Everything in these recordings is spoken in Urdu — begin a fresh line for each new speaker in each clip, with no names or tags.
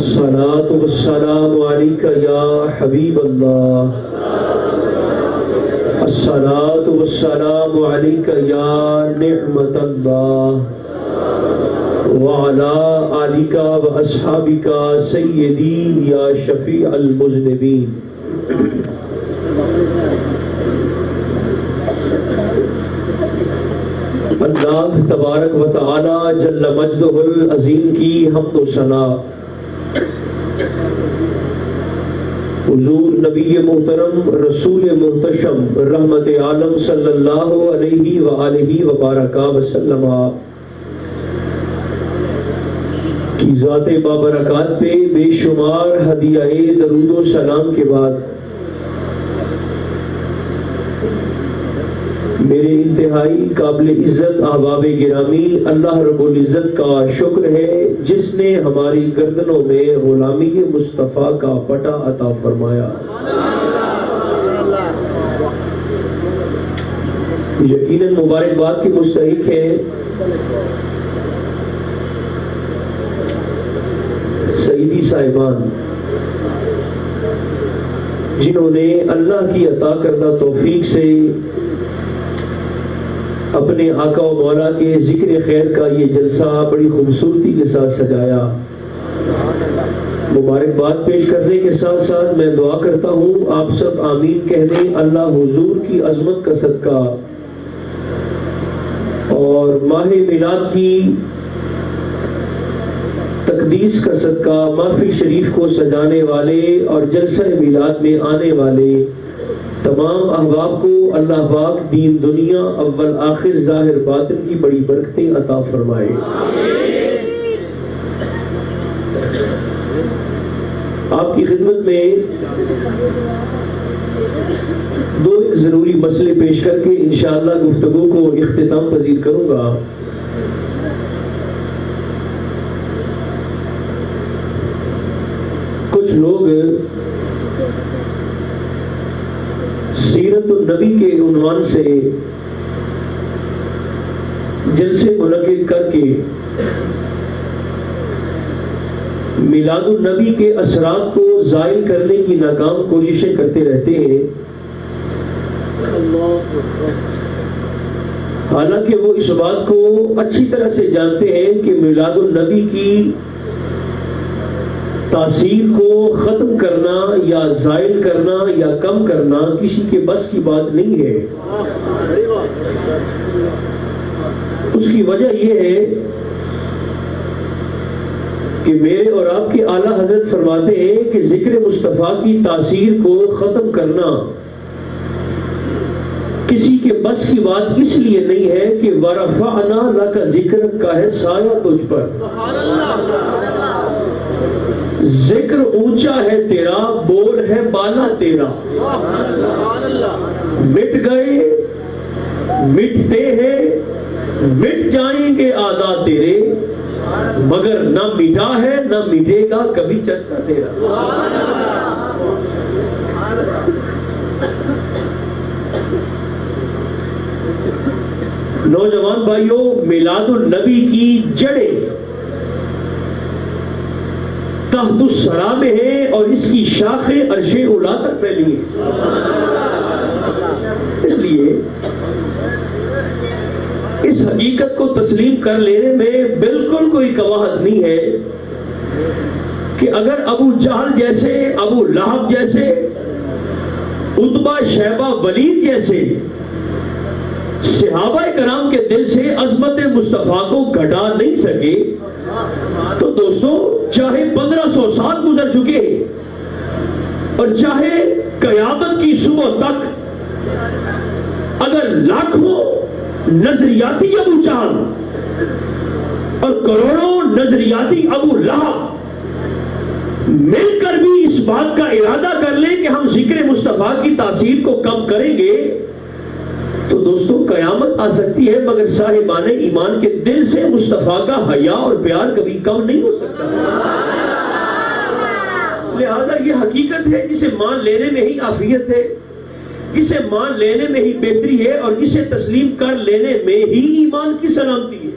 الصلاة والسلام عليك يا حبيب الله. الصلاة والسلام عليك يا نعمة الله وعلى آلك وأصحابك سيدي يا شفيع المذنبين. اللہ تبارک و تعالی جل مجدہ العظیم کی حمد و ثنا حضور نبی محترم رسول محتشم رحمت عالم صلی اللہ علیہ وآلہ وبارک وسلم کی ذات بابرکات پہ بے شمار ہدیہ درود و سلام کے بعد میرے انتہائی قابل عزت احباب گرامی، اللہ رب العزت کا شکر ہے جس نے ہماری گردنوں میں غلامی مصطفیٰ کا پٹا عطا فرمایا۔ یقیناً مبارکباد کی مستحق ہے سیدی صاحبان جنہوں نے اللہ کی عطا کردہ توفیق سے اپنے آقا و مولا کے ذکر خیر کا یہ جلسہ بڑی خوبصورتی کے ساتھ سجایا۔ مبارکباد پیش کرنے کے ساتھ ساتھ میں دعا کرتا ہوں آپ سب آمین کہہ دیں۔ اللہ حضور کی عظمت کا صدقہ اور ماہ میلاد کی تقدیس کا صدقہ محفل شریف کو سجانے والے اور جلسہ میلاد میں آنے والے تمام احباب کو اللہ پاک دین دنیا اول آخر ظاہر باطن کی بڑی برکتیں عطا فرمائے۔ آپ کی خدمت میں دو ضروری مسئلے پیش کر کے انشاءاللہ گفتگو کو اختتام پذیر کروں گا۔ کچھ لوگ سیرت النبی کے عنوان سے جلسے منعقد کر کے میلاد النبی کے اثرات کو زائل کرنے کی ناکام کوششیں کرتے رہتے ہیں، حالانکہ وہ اس بات کو اچھی طرح سے جانتے ہیں کہ میلاد النبی کی تاثیر کو ختم کرنا یا زائل کرنا یا کم کرنا کسی کے بس کی بات نہیں ہے۔ اس کی وجہ یہ ہے کہ میرے اور آپ کے اعلیٰ حضرت فرماتے ہیں کہ ذکر مصطفیٰ کی تاثیر کو ختم کرنا کسی کے بس کی بات اس لیے نہیں ہے کہ وَرَفَعْنَا لَكَ ذِكْرَكَ کا ہے سایہ تجھ پر، ذکر اونچا ہے تیرا، بول ہے بالا تیرا، مٹ گئے مٹتے ہیں مٹ جائیں گے عادات تیرے، مگر نہ مٹا ہے نہ مٹے گا کبھی چرچا تیرا۔ نوجوان بھائیوں، میلاد النبی کی جڑیں تحت الثری میں ہے اور اس کی شاخیں عرش اولی تک پھیلی ہیں۔ اس لیے اس حقیقت کو تسلیم کر لینے میں بالکل کوئی قباحت نہیں ہے کہ اگر ابو جہل جیسے، ابو لہب جیسے، عتبہ شیبہ ولید جیسے صحابہ کرام کے دل سے عظمت مصطفیٰ کو گھٹا نہیں سکے، تو دوستو چاہے 1500 سال گزر چکے اور چاہے قیامت کی صبح تک اگر لاکھوں نظریاتی ابو جہل اور کروڑوں نظریاتی ابو لہب مل کر بھی اس بات کا ارادہ کر لیں کہ ہم ذکر مصطفیٰ کی تاثیر کو کم کریں گے، تو دوستو قیامت آ سکتی ہے مگر صاحبان ایمان کے دل سے مصطفیٰ کا حیا اور پیار کبھی کم نہیں ہو سکتا۔ لہذا یہ حقیقت ہے جسے مان لینے میں ہی عافیت ہے، جسے مان لینے میں ہی بہتری ہے اور جسے تسلیم کر لینے میں ہی ایمان کی سلامتی ہے۔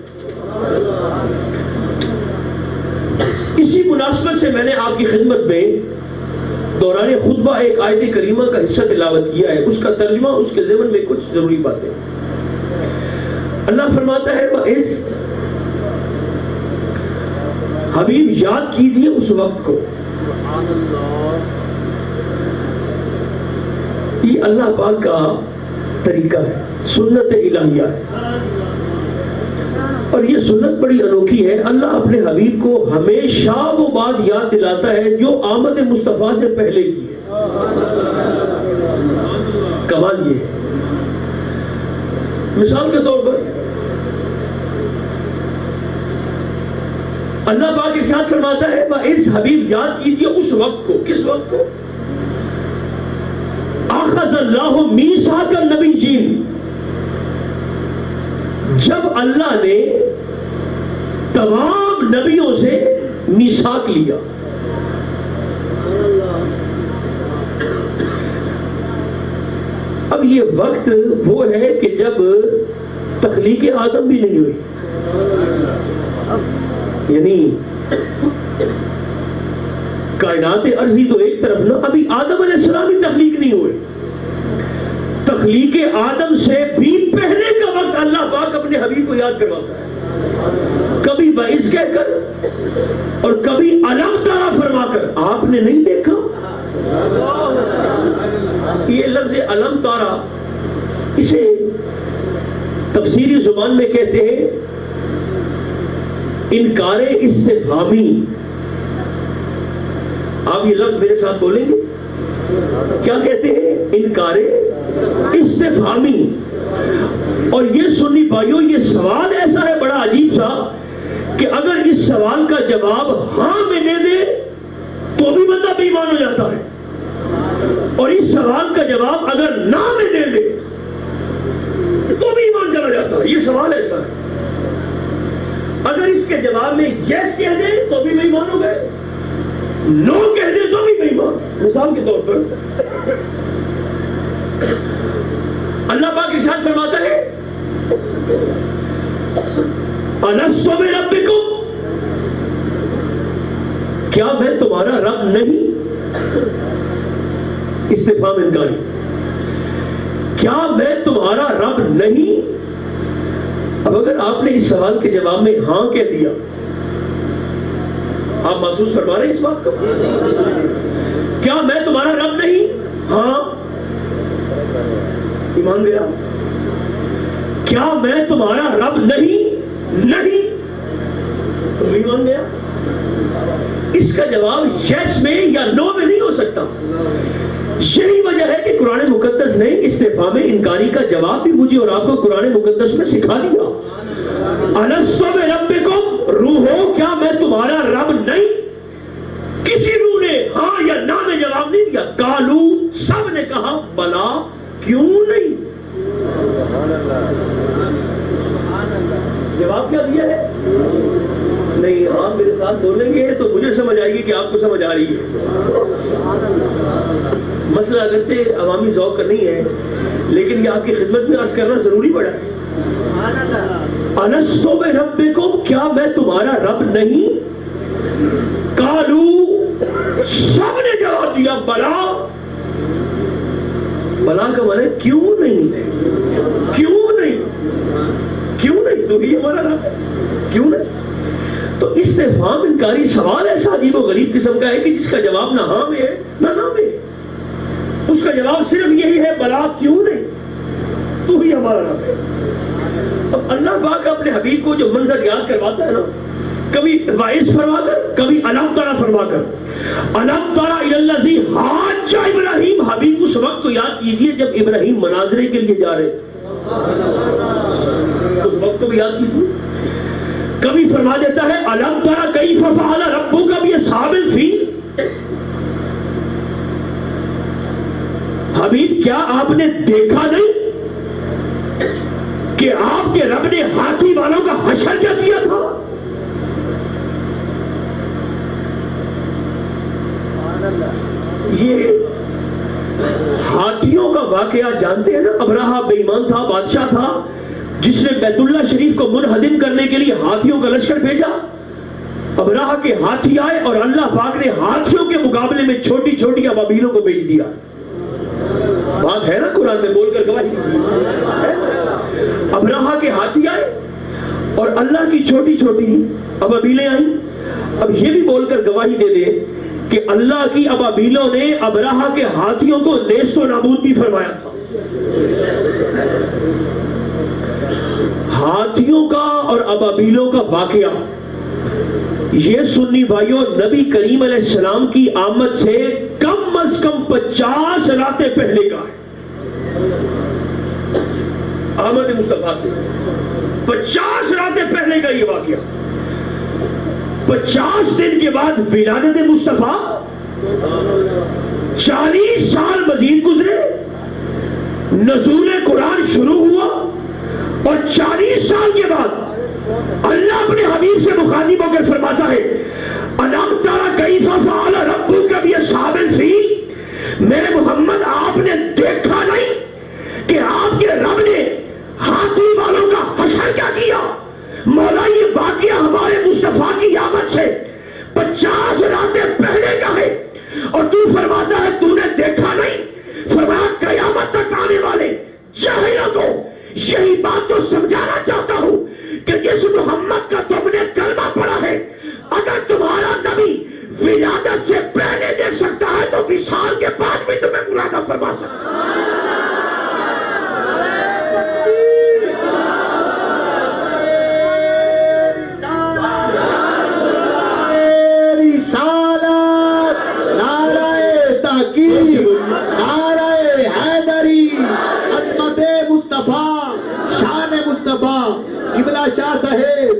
اسی مناسبت سے میں نے آپ کی خدمت میں دوران خطبہ ایک آیت کریمہ کا حصہ تلاوت کیا ہے، اس کا ترجمہ، اس کے ضمن میں کچھ ضروری باتیں۔ اللہ فرماتا ہے وَإِذْ، حبیب یاد کیجئے اس وقت کو۔ یہ اللہ پاک کا طریقہ ہے، سنت الہیہ ہے، اور یہ سنت بڑی انوکھی ہے۔ اللہ اپنے حبیب کو ہمیشہ وہ بات یاد دلاتا ہے جو آمد مصطفیٰ سے پہلے کی ہے۔ کمال یہ ہے، مثال کے طور پر اللہ پاک ارشاد فرماتا ہے وَإِذْ، حبیب یاد کیجئے اس وقت کو۔ کس وقت کو؟ اخذ اللہ میثاق النبیین، جب اللہ نے تمام نبیوں سے میثاق لیا۔ اب یہ وقت وہ ہے کہ جب تخلیق آدم بھی نہیں ہوئی، یعنی کائنات ارضی تو ایک طرف نا، ابھی آدم علیہ السلام ہی تخلیق نہیں ہوئے۔ تخلیق آدم سے بھی پہلے کا وقت اللہ پاک اپنے حبیب کو یاد کرواتا ہے، کبھی وَإِذْ کہہ کر اور کبھی الم ترى فرما کر۔ آپ نے نہیں دیکھا؟ یہ لفظ الم ترى اسے تفسیری زبان میں کہتے ہیں انکار استفہامی۔ آپ یہ لفظ میرے ساتھ بولیں گے؟ کیا کہتے ہیں؟ انکار استفہامی۔ اور یہ سنی بھائیوں، یہ سوال ایسا ہے بڑا عجیب سا کہ اگر اس سوال کا جواب ہاں میں دے دے تو بھی بندہ بے ایمان ہو جاتا ہے، اور اس سوال کا جواب اگر نہ میں دے دے تو بھی ایمان چلا جاتا ہے۔ یہ سوال ایسا ہے، اگر اس کے جواب میں یس کہہ دے تو بھی بے ایمان ہو گئے، نو کہہ دے تو بھی بے ایمان۔ مثال کے طور پر اللہ پاک ارشاد فرماتا ہے الستُ بربکم، کیا میں تمہارا رب نہیں؟ استفہام انکاری، کیا میں تمہارا رب نہیں؟ اب اگر آپ نے اس سوال کے جواب میں ہاں کہہ دیا، آپ محسوس فرما رہے ہیں اس بات کو؟ کیا میں تمہارا رب نہیں؟ ہاں، ایمان گیا۔ کیا میں تمہارا رب نہیں؟ نہیں، تو ایمان گیا۔ اس کا جواب یس میں یا نو میں نہیں ہو سکتا۔ یہی وجہ ہے کہ قرآن مقدس نے استفہام انکاری کا جواب بھی مجھے اور آپ کو قرآن مقدس میں سکھا دیا۔ الستُ بربکم، روحو کیا میں تمہارا رب نہیں؟ کسی روح نے ہاں یا نہ میں جواب نہیں دیا، قالو سب نے کہا بلا، کیوں نہیں؟ جواب کیا دیا ہے؟ نہیں، آپ میرے ساتھ بولیں گے تو مجھے سمجھ آئے گی کہ آپ کو سمجھ آ رہی ہے۔ مسئلہ اگرچہ عوامی ذوق کا نہیں ہے، لیکن یہ آپ کی خدمت میں عرض کرنا ضروری پڑا ہے۔ الستُ بربکم، کیا میں تمہارا رب نہیں؟ قالو سب نے جواب دیا بلا۔ بلا کا معنی کیوں نہیں؟ کیوں نہیں؟ کیوں نہیں؟ تو ہی ہمارا رب ہے، کیوں نہیں؟ تو استفہام انکاری سوال ایسا عجیب و غریب قسم کا ہے کہ جس کا جواب نہ ہاں میں ہے نہ نہ میں ہے۔ اس کا جواب صرف یہی ہے بلا، کیوں نہیں؟ تو ہی ہمارا رب ہے۔ اب اللہ پاک اپنے حبیب کو جو منظر یاد کرواتا ہے نا، کبھی وَإِذْ فرما کر، کبھی الم ترى فرما کر۔ الم ترى إِلَى الَّذِي حَاجَّ ابراہیم، حبیب اس وقت کو یاد کیجئے جب ابراہیم مناظرے کے لیے جا رہے، اس وقت کو بھی یاد کیجئے۔ کبھی فرما دیتا ہے الم ترى کیف فعل ربک بأصحاب الفیل، حبیب کیا آپ نے دیکھا نہیں کہ آپ کے رب نے ہاتھی والوں کا حشر کیا کیا تھا؟ یہ ہاتھیوں کا واقعہ جانتے ہیں نا، ابرہہ بے ایمان تھا، بادشاہ تھا جس نے بیت اللہ شریف کو منہدم کرنے کے لیے ہاتھیوں کا لشکر بھیجا، ابراہ کے ہاتھی آئے اور اللہ پاک نے ہاتھیوں کے مقابلے میں چھوٹی چھوٹی ابابیلوں کو بھیج دیا. بات ہے نا قرآن میں بول کر گواہی. ابراہ کے ہاتھی آئے اور اللہ کی چھوٹی چھوٹی ابابیلیں آئیں. اب یہ بھی بول کر گواہی دے دے کہ اللہ کی ابابیلوں نے ابراہ کے ہاتھیوں کو نیست و نابود بھی فرمایا تھا. ہاتھیوں کا اور ابابیلوں کا واقعہ یہ سنی بھائیوں نبی کریم علیہ السلام کی آمد سے کم از کم 50 راتیں پہلے کا ہے. آمد مصطفیٰ سے 50 راتیں پہلے کا یہ واقعہ. 50 دن کے بعد ولادت مصطفیٰ، 40 سال مزید گزرے، نزول قرآن شروع ہوا، اور 40 سال کے بعد اللہ اپنے حبیب سے مخاطب ہو کر فرماتا ہے الم تر کیف فعل ربک باصحاب الفیل، میرے محمد آپ نے دیکھا نہیں کہ آپ کے رب نے ہاتھی والوں کا حشر کیا کیا. مولا یہ واقعہ ہمارے مصطفیٰ کی آمد سے 50 راتیں پہلے کا ہے اور تو فرماتا ہے تو نے دیکھا نہیں. فرمایا قیامت تک آنے والے جاہلوں کو یہی بات تو سمجھانا چاہتا ہوں کہ جس محمد کا تم نے کلمہ پڑھا ہے اگر تمہارا نبی ولادت سے پہلے دیکھ سکتا ہے تو وصال کے بعد بھی تمہیں ملادہ فرما سکتا ہے.
شاہ صاحب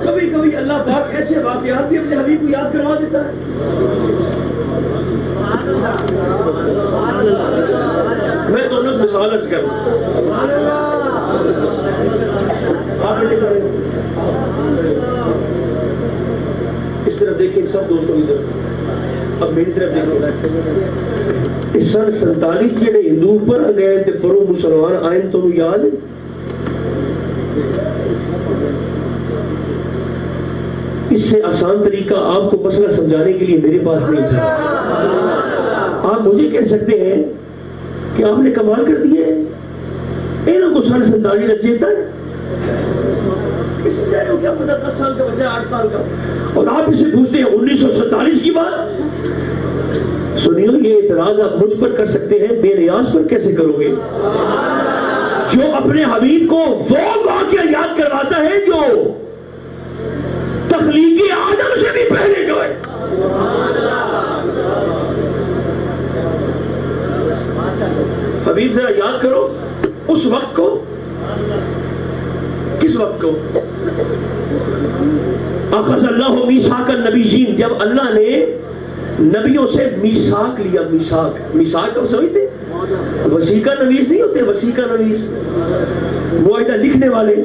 کبھی کبھی اللہ پاک ایسے واقعات بھی اپنے حبیب کو یاد کروا دیتا ہے. میں دونوں مثال عرض کروں. اس طرف دیکھیں سب دوستوں کی طرف. اب میری طرف دیکھیں. اس سن 47 جڑے ہندو پر گئے تھے پرو مسلمان آئین تو یاد ہے. اس سے آسان طریقہ آپ کو مسئلہ سمجھانے کے لیے میرے پاس نہیں تھا. آپ مجھے کہہ سکتے ہیں کہ آپ نے کمال کر دیے انہوں کو 47 چیتا ہے. اس بیچارے کو کیا پتا 10 سال کا بچہ 8 سال کا, اور آپ اسے پوچھتے ہیں 1947 کی بات. سنیو یہ اعتراض آپ مجھ پر کر سکتے ہیں, بے نیاز پر کیسے کرو گے جو اپنے حبیب کو وہ واقعہ یاد کرواتا ہے جو تخلیق آدم سے بھی پہلے جو ہے. حبیب ذرا یاد کرو اس وقت کو. کس وقت کو؟ اخذ اللہ میثاق النبیین, جب اللہ نے نبیوں سے میثاق لیا. میثاق کو سمجھتے؟ وثیقہ نویس نہیں ہوتے, وثیقہ نویس معاہدہ لکھنے والے.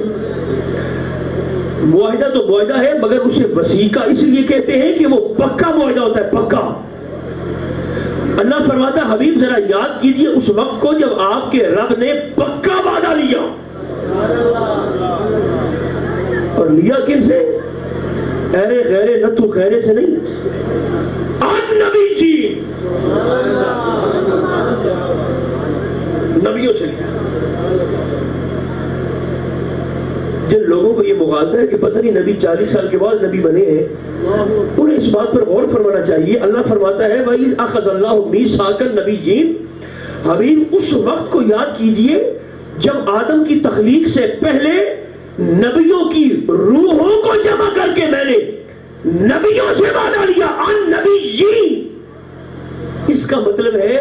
معاہدہ تو معاہدہ ہے مگر اسے وثیقہ اس لیے کہتے ہیں کہ وہ پکا معاہدہ ہوتا ہے, پکا. اللہ فرماتا ہے حبیب ذرا یاد کیجئے اس وقت کو جب آپ کے رب نے پکا وعدہ لیا. اور لیا کس سے؟ ایرے غیرے نتو خیرے سے نہیں, نبی جی نبیوں سے لیا. جن لوگوں کو یہ مغالطہ ہے کہ پتہ نہیں نبی 40 سال کے بعد نبی بنے ہیں, انہیں اس بات پر غور فرمانا چاہیے. اللہ فرماتا ہے وَإِذْ أَخَذَ اللَّهُ مِيثَاقَ النَّبِيِّينَ, حبیب اس وقت کو یاد کیجئے جب آدم کی تخلیق سے پہلے نبیوں کی روحوں کو جمع کر کے میں نے نبیوں سے وعدہ لیا. ان نبیین, اس کا مطلب ہے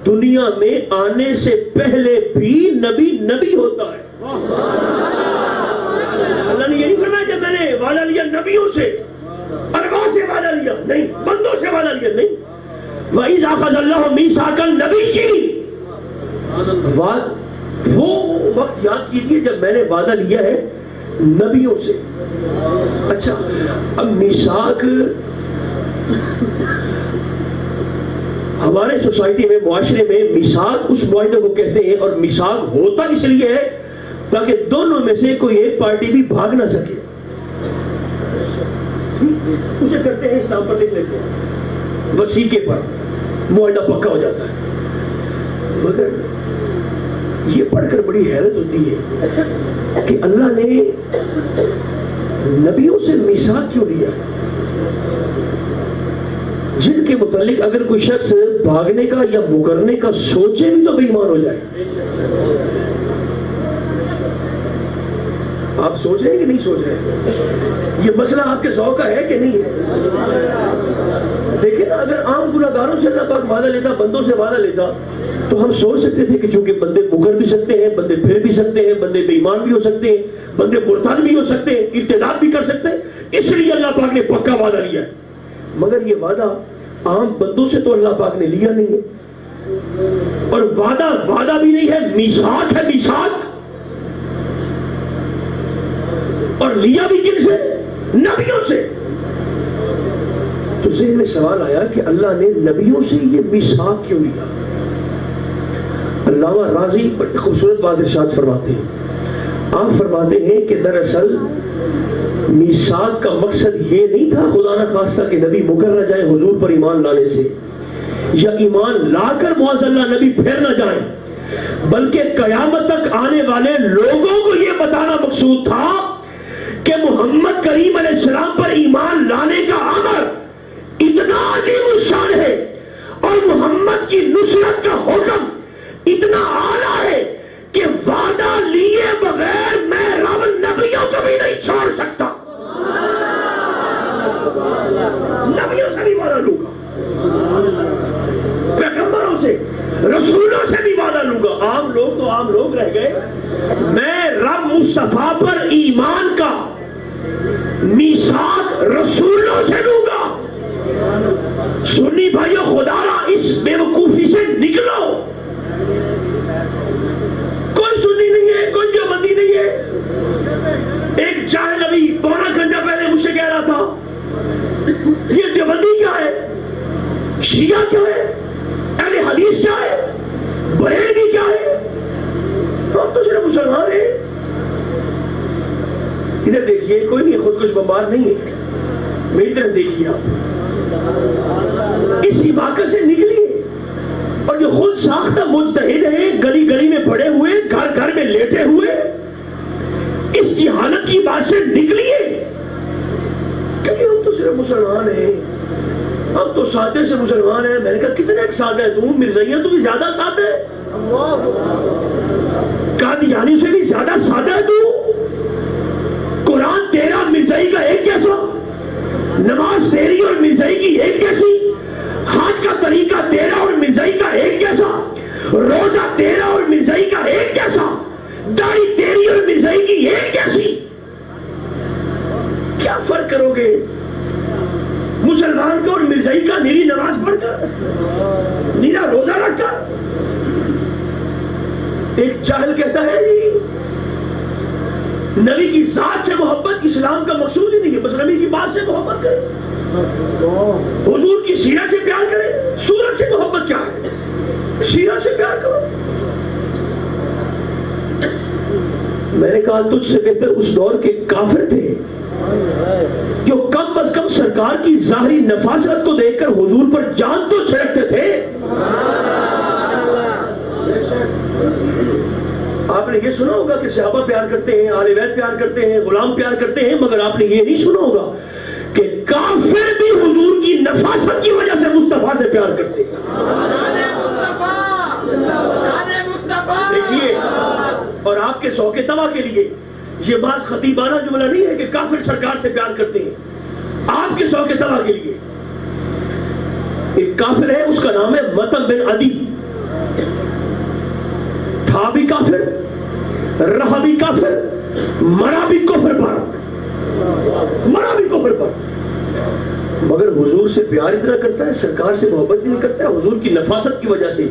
دنیا میں آنے سے پہلے بھی نبی ہوتا ہے. اللہ نے یہ نہیں فرمایا جب میں نے وعدہ لیا نبیوں سے, ارواح سے وعدہ لیا نہیں, بندوں سے وعدہ لیا نہیں. وَإِذْ أَخَذَ اللَّهُ مِيثَاقَ النَّبِيِّينَ, وہ وقت یاد کیجئے جب میں نے وعدہ لیا ہے نبیوں سے. اچھا اب میثاق ہمارے سوسائٹی میں, معاشرے میں میثاق اس معاہدے کو کہتے ہیں, اور میثاق ہوتا اس لیے ہے تاکہ دونوں میں سے کوئی ایک پارٹی بھی بھاگ نہ سکے. اسے کرتے ہیں اسلام پر لکھ لیتے ہیں، وسیقے پر معاہدہ پکا ہو جاتا ہے. مگر یہ پڑھ کر بڑی حیرت ہوتی ہے کہ اللہ نے نبیوں سے میثاق کیوں لیا، جن کے متعلق اگر کوئی شخص بھاگنے کا یا مکرنے کا سوچے بھی تو بے ایمان ہو جائے. آپ سوچ رہے ہیں کہ نہیں سوچ رہے؟ یہ مسئلہ آپ کے ذوق کا ہے کہ نہیں ہے؟ دیکھیں نا، اگر عام گناہگاروں سے اللہ پاک وعدہ لیتا، بندوں سے وعدہ لیتا، تو ہم سوچ سکتے تھے کہ چونکہ بندے مکر بھی سکتے ہیں، بندے پھر بھی سکتے ہیں، بندے بے ایمان بھی ہو سکتے ہیں، بندے مرتد بھی ہو سکتے ہیں، ارتداد بھی کر سکتے ہیں، اس لیے اللہ پاک نے پکا وعدہ لیا ہے. مگر یہ وعدہ عام بندوں سے تو اللہ پاک نے لیا نہیں ہے، اور وعدہ بھی نہیں ہے، میثاق ہے، میثاق. اور لیا بھی کن سے؟ نبیوں سے. تو ذہن میں سوال آیا کہ اللہ نے نبیوں سے یہ میثاق کیوں لیا؟ علامہ راضی بڑی خوبصورت بات ارشاد فرماتے ہیں. آپ فرماتے ہیں کہ دراصل میثاق کا مقصد یہ نہیں تھا خدا نہ خواستہ کہ نبی مکر نہ جائیں حضور پر ایمان لانے سے، یا ایمان لا کر معاذ اللہ نبی پھر نہ جائیں، بلکہ قیامت تک آنے والے لوگوں کو یہ بتانا مقصود تھا کہ محمد کریم علیہ السلام پر ایمان لانے کا امر اتنا عظیم الشان ہے، اور محمد کی نصرت کا حکم اتنا اعلیٰ ہے کہ وعدہ لیے بغیر میں رب نبیوں کو بھی نہیں چھوڑ سکتا. نبیوں سے بھی وعدہ لوں گا، پیغمبروں سے، رسولوں سے بھی وعدہ لوں گا. عام لوگ تو عام لوگ رہ گئے، میں رب مصطفیٰ پر ایمان کا میثاق رسولوں سے لوں گا. سنی بھائیو، خدا را اس بے وقوفی سے نکلو. کوئی سنی نہیں ہے، کوئی دیوبندی نہیں ہے. ایک جاہل ابھی پونا گھنٹہ پہلے مجھ سے کہہ رہا تھا یہ دیوبندی کیا ہے، شیعہ کیا ہے، اہل حدیث کیا ہے، بریلوی کیا ہے؟ ہم تو صرف مسلمان ہیں. ادھر دیکھیے، کوئی نہیں خودکش بمبار نہیں ہے، میری طرف دیکھیے. آپ اس حماقت سے نکلیے، اور جو خود ساختہ مجتہد ہیں، گلی گلی میں پڑے ہوئے، گھر گھر میں لیٹے ہوئے، اس جہالت کی بات سے نکلیے. کیونکہ ہم تو صرف مسلمان ہیں، ہم تو سادے سے مسلمان ہیں. میں نے کہا کتنے ایک سادہ ہے تم، مرزائیاں تو بھی زیادہ سادہ ہے، قادیانی سے بھی زیادہ سادہ ہے تو. قرآن تیرا مرزائی کا ایک جیسا، نماز تیری اور مرزائی کی ایک جیسی، حج کا طریقہ تیرا اور مرزائی کا ایک جیسا، روزہ تیرا اور مرزائی کا ایک جیسا، داڑھی تیری اور مرزائی کی ایک جیسی. کیا فرق کرو گے مسلمان کا اور مرزائی کا؟ نیری نماز پڑھ کر، نیرا روزہ رکھ کر. ایک جاہل کہتا ہے نبی کی ذات سے محبت اسلام کا مقصود ہی نہیں ہے، بس نبی کی بات سے محبت کرے، حضور کی سیرت سے پیار کرے. سورت سے محبت کیا ہے؟ سیرت سے پیار کرو. میں نے کہا تجھ سے بہتر اس دور کے کافر تھے جو کم از کم سرکار کی ظاہری نفاست کو دیکھ کر حضور پر جان تو چھڑکتے تھے. آپ نے یہ سنا ہوگا کہ صحابہ پیار کرتے ہیں، آل بیت پیار کرتے ہیں، غلام پیار کرتے ہیں، مگر آپ نے یہ نہیں سنا ہوگا کہ کافر بھی حضور کی نفاست کی وجہ سے مصطفیٰ سے پیار کرتے ہیں. دیکھیے، اور آپ کے شوق طبع کے لیے یہ بعض خطیبانہ جملہ نہیں ہے کہ کافر سرکار سے پیار کرتے ہیں. آپ کے شوق طبع کے لیے ایک کافر ہے، اس کا نام ہے مطعم بن عدی. تھا بھی کافر، رہا بھی کافر، مرا بھی کفر پر، مرا بھی کفر پر، مگر حضور سے پیار اتنا کرتا ہے، سرکار سے محبت نہیں کرتا ہے حضور کی نفاست کی وجہ سے.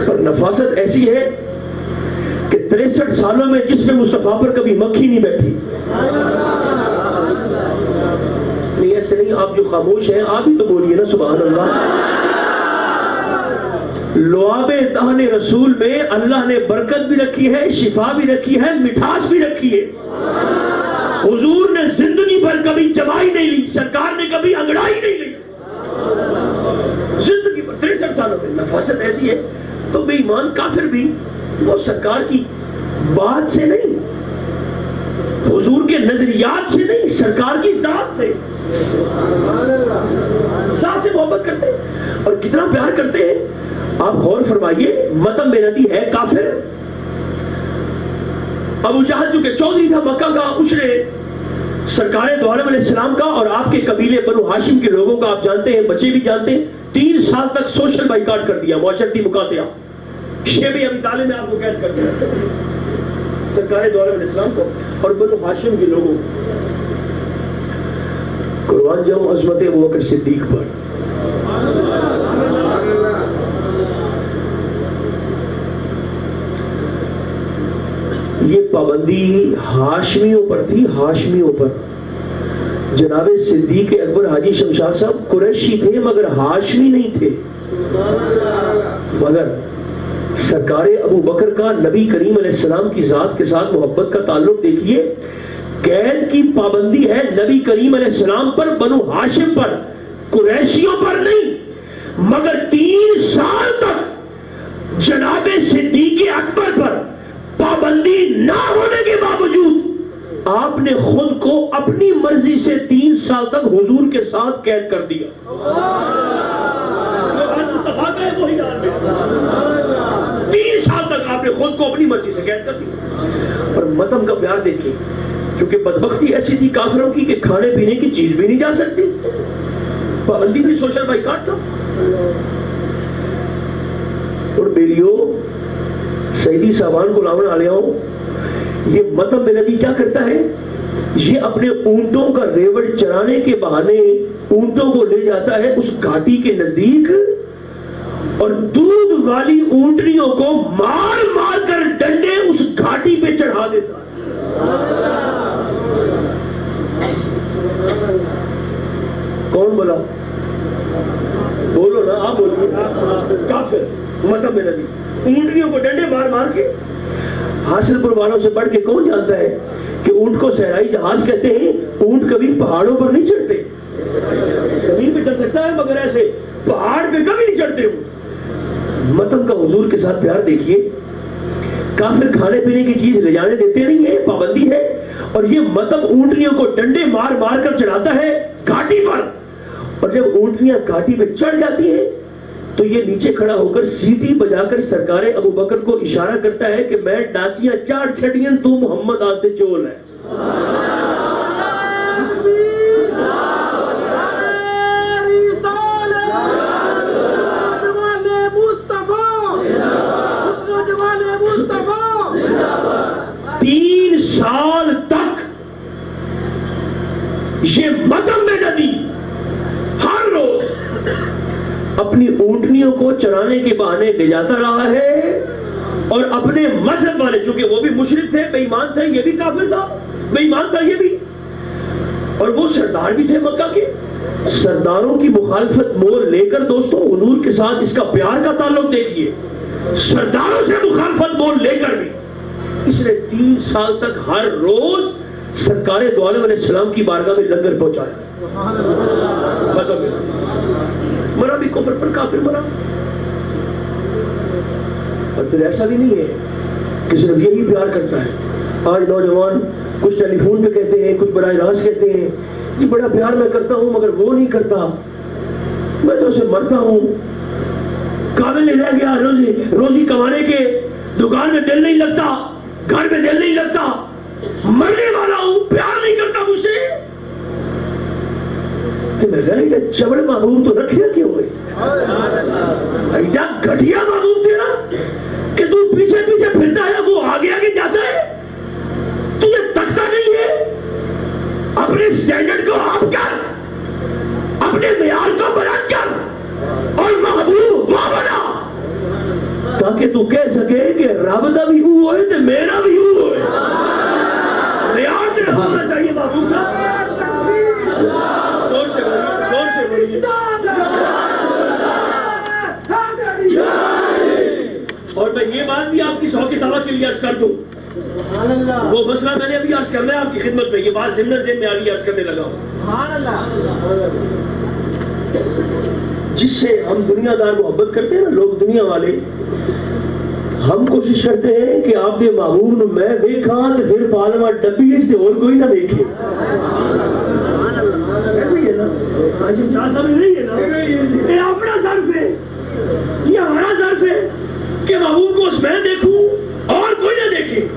اور نفاست ایسی ہے کہ 63 سالوں میں جس میں مصطفیٰ پر کبھی مکھی نہیں بیٹھی. نہیں ایسے نہیں، آپ جو خاموش ہیں آپ ہی تو بولیے نا سبحان اللہ. لعاب دہن رسول میں اللہ نے برکت بھی رکھی ہے، شفا بھی رکھی ہے، مٹھاس بھی رکھی ہے. حضور نے زندگی پر کبھی چبائی نہیں لی، سرکار نے کبھی انگڑائی نہیں لی، زندگی پر 63 سالوں میں نفاست ایسی ہے. تو بے ایمان کافر بھی وہ سرکار کی بات سے نہیں، حضور کے نظریات سے نہیں، سرکار کی ذات سے محبت کرتے ہیں اور کتنا پیار کرتے ہیں. آپ غور فرمائیے، مطعم بن عدی ہے کافر. ابو جہل جو کہ چودھری تھا مکہ کا، اس نے سرکار دو عالم علیہ السلام کا اور آپ کے قبیلے بنو ہاشم کے لوگوں کا، آپ جانتے ہیں، بچے بھی جانتے ہیں، 3 سال تک سوشل بائیکاٹ کر دیا، معاشرتی مقاطعہ. شیب ابی طالب نے آپ کو قید کر دیا، سرکار دو عالم علیہ السلام کو اور بنو ہاشم کے لوگوں کو. قربان جاؤں عظمت ابو بکر صدیق پر. یہ پابندی ہاشمیوں پر تھی، ہاشمیوں پر. جناب صدیق اکبر حاجی شمشاد صاحب قریشی تھے مگر ہاشمی نہیں تھے. مگر سرکار ابو بکر کا نبی کریم علیہ السلام کی ذات کے ساتھ محبت کا تعلق دیکھیے. قید کی پابندی ہے نبی کریم علیہ السلام پر، بنو ہاشم پر، قریشیوں پر نہیں. مگر 3 سال تک جناب صدیق اکبر پر پابندی نہ ہونے کے باوجود آپ نے خود کو اپنی مرضی سے 3 سال تک حضور کے ساتھ قید کر دیا. مصطفیٰ کا ہے وہی حال ہے. 3 سال تک آپ نے خود کو اپنی مرضی سے قید کر دیا. اور مطعم کا پیار دیکھیے، کیونکہ بدبختی ایسی تھی کافروں کی کہ کھانے پینے کی چیز بھی نہیں جا سکتی، پابندی بھی، سوشل بائیکاٹ تھا. اور بیلیو سیدی صاحبان کو لاؤن آلے ہوں، یہ مطعم بن عدی کیا کرتا ہے؟ یہ اپنے اونٹوں کا ریوڑ چرانے کے بہانے اونٹوں کو لے جاتا ہے اس گھاٹی کے نزدیک اور دودھ والی اونٹنیوں کو مار مار کر ڈنڈے اس گھاٹی پہ چڑھا دیتا ہے. کون بولا؟ بولو نا، آپ بولو. کافر مطعم بن عدی اونٹنیوں کو ڈنڈے مار مار کے. حاصل پور والوں سے بڑھ کے کون جانتا ہے کہ اونٹ کو صحرائی جہاز کہتے ہیں؟ اونٹ کبھی پہاڑوں پر نہیں چڑھتے، زمین پہ چڑھ سکتا ہے مگر ایسے پہاڑ پہ کبھی نہیں چڑھتے. مطعم کا حضور کے ساتھ پیار دیکھیے. کافر کھانے پینے کی چیز لے جانے دیتے نہیں ہے، پابندی ہے. اور یہ مطعم اونٹنیوں کو ڈنڈے مار مار کر چڑھاتا ہے گھاٹی پر. اور جب اونٹنیاں گھاٹی پہ چڑھ جاتی ہیں تو یہ نیچے کھڑا ہو کر سیٹی بجا کر سرکار ابو بکر کو اشارہ کرتا ہے کہ میں ڈاچیاں 4 چھڑیاں، تو محمد آتے چول ہے. تین سال تک یہ مطعم بن عدی ہر روز اپنی اونٹنیوں کو چرانے کے بہانے لے جاتا رہا ہے اور اپنے مذہب والے، چونکہ وہ بھی مشرک تھے، بے ایمان تھے، یہ بھی کافر تھا، بے ایمان تھا یہ بھی، اور وہ سردار بھی تھے مکہ کے. سرداروں کی مخالفت مول لے کر دوستوں حضور کے ساتھ اس کا پیار کا تعلق دیکھیے. سرداروں سے مخالفت مول لے کر بھی اس نے 3 سال تک ہر روز سرکار دو عالم علیہ السلام کی بارگاہ میں لنگر پہنچایا. مرا بھی کفر پر کافر مرا. اور پھر ایسا بھی نہیں ہے کہ صرف یہی پیار کرتا ہے. آج نوجوان کچھ ٹیلی فون پہ کہتے ہیں، کچھ براہ راست کہتے ہیں کہ بڑا پیار میں کرتا ہوں مگر وہ نہیں کرتا، میں تو اسے مرتا ہوں. قابل نہیں رہ گیا، روزی کمانے کے، دکان میں دل نہیں لگتا، گھر میں دل نہیں لگتا، مرنے والا ہوں، پیار نہیں کرتا مجھ سے. کہ میں کہا چبڑ محبوب تو رکھیا کیوں ہے؟ ایڈا گھٹیا محبوب تیرا کہ تو پیچھے پیچھے پھرتا ہے، وہ آگے آگے جاتا ہے، تجھے تکتا نہیں ہے. اپنے سٹینڈرڈ کو آپ کر، اپنے معیار کو بلند کر اور محبوب وہ بنا تاکہ تو کہہ سکے کہ رب دا بھی ہو ہوئے تو میرا بھی ہو ہوئے. معیار سے ہونا چاہیے محبوب کا. زور سے بولیے. اور میں یہ بات بھی آپ کی سو کی دعوت کے لیے عرض کر دوں، وہ مسئلہ میں نے ابھی عرض کرنا ہے آپ کی خدمت میں، یہ بات ضمن ذہن میں آگے عرض کرنے لگا ہوں۔ جس سے ہم دنیا دار محبت کرتے ہیں نا، لوگ دنیا والے، ہم کوشش کرتے ہیں کہ آپ دے معمول میں دیکھا تو پھر پالما ڈبی سے اور کوئی نہ دیکھے، ایسے ہی ہے نا؟ نہیں ہے نا، یہ اپنا ظرف ہے، یہ ہمارا ظرف ہے کہ محبوب کو اس میں دیکھوں اور کوئی نہ دیکھے۔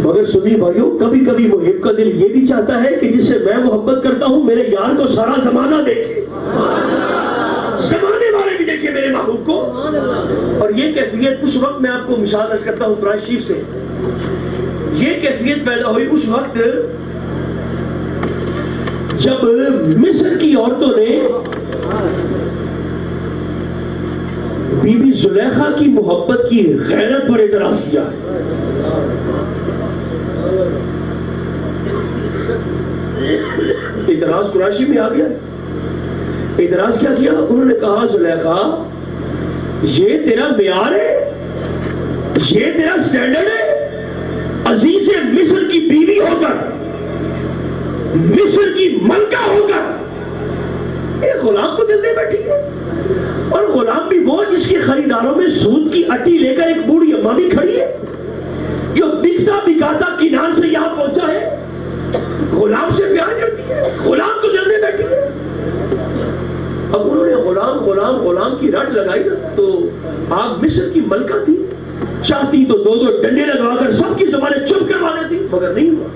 مگر سنی بھائیوں، کبھی کبھی محب کا دل یہ بھی چاہتا ہے کہ جس سے میں محبت کرتا ہوں میرے یار کو سارا زمانہ دیکھے، زمانے والے بھی دیکھے میرے محبوب کو۔ اور یہ کیفیت اس وقت، میں آپ کو مثال عرض کرتا ہوں قرآن شریف سے، یہ کیفیت پیدا ہوئی اس وقت جب مصر کی عورتوں نے بی بی زلیخا کی محبت کی غیرت پر اعتراض کیا ہے۔ اعتراض قرآن شریف میں آ گیا۔ اعتراض کیا کیا؟ انہوں نے کہا زلیخا یہ تیرا معیار ہے، یہ تیرا سٹینڈرڈ ہے، عزیز مصر کی بیوی ہو کر، مصر کی ملکہ ہو کر ایک غلام کو دل دے بیٹھی ہے؟ اور غلام بھی وہ جس کے خریداروں میں سود کی اٹی لے کر ایک بوڑھی اماں بھی کھڑی ہے، یہ بکتا بکاتا کنان سے یہاں پہنچا ہے، غلام سے پیار کرتی ہے، غلام کو دل دے بیٹھی ہے۔ اب انہوں نے غلام غلام غلام کی رٹ لگائی نا، تو آپ مصر کی ملکہ تھی، چاہتی تو دو دو ڈنڈے لگوا کر سب کی زبانیں چپ کروا دیتی، مگر نہیں ہوا۔